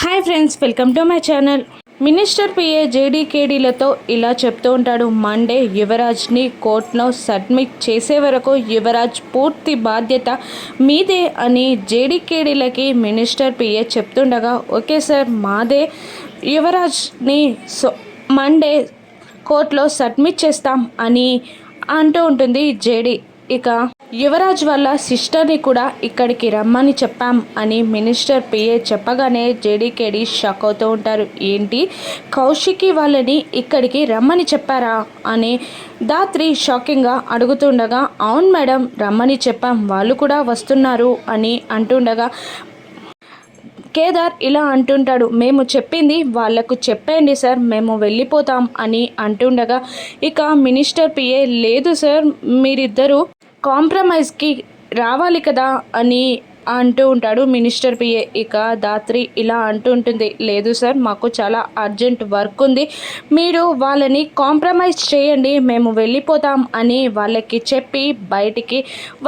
Hi friends, welcome to my channel. Minister PA జేడీకేడీలతో ఇలా చెప్తూ ఉంటాడు. మండే యువరాజ్ని కోర్టులో సబ్మిట్ చేసే వరకు యువరాజ్ పూర్తి బాధ్యత మీదే అని జేడీకేడీలకి మినిస్టర్ పిఏ చెప్తుండగా, ఓకే సార్ మాదే, యువరాజ్ని మండే కోర్టులో సబ్మిట్ చేస్తాం అని అంటూ ఉంటుంది జేడీ. ఇక యువరాజ్ వాళ్ళ సిస్టర్ని కూడా ఇక్కడికి రమ్మని చెప్పాం అని మినిస్టర్ పిఏ చెప్పగానే జేడీకేడి షాక్ అవుతూ ఉంటారు. ఏంటి, కౌశికి వాళ్ళని ఇక్కడికి రమ్మని చెప్పారా అని దాత్రి షాకింగ్గా అడుగుతుండగా, అవును మేడం రమ్మని చెప్పాం, వాళ్ళు కూడా వస్తున్నారు అని అంటుండగా కేదార్ ఇలా అంటుంటాడు, మేము చెప్పింది వాళ్లకు చెప్పండి సార్, మేము వెళ్ళిపోతాం అని అంటుండగా ఇక మినిస్టర్ పిఏ లేదు సార్, మీరిద్దరూ కాంప్రమైజ్కి రావాలి కదా అని అంటూ ఉంటాడు మినిస్టర్ పిఏ. ఇక దాత్రి ఇలా అంటుంటుంది, లేదు సార్ మాకు చాలా అర్జెంట్ వర్క్ ఉంది, మీరు వాళ్ళని కాంప్రమైజ్ చేయండి, మేము వెళ్ళిపోతాం అని వాళ్ళకి చెప్పి బయటికి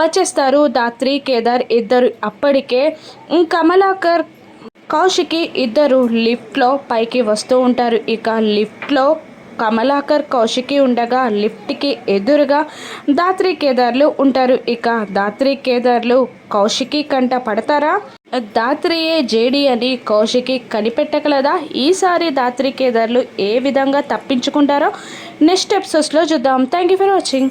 వచ్చేస్తారు దాత్రి కేదార్ ఇద్దరు. అప్పటికే కమలాకర్ కౌశికి ఇద్దరు లిఫ్ట్లో పైకి వస్తూ ఉంటారు. ఇక లిఫ్ట్లో కమలాకర్ కౌశికి ఉండగా లిఫ్ట్కి ఎదురుగా దాత్రి కేదార్లు ఉంటారు. ఇక దాత్రి కేదార్లు కౌశికి కంట పడతారా? దాత్రియే జేడీ అని కౌశికి కనిపెట్టగలదా? ఈసారి దాత్రి కేదార్లు ఏ విధంగా తప్పించుకుంటారో నెక్స్ట్ ఎపిసోడ్స్లో చూద్దాం. Thank you for watching.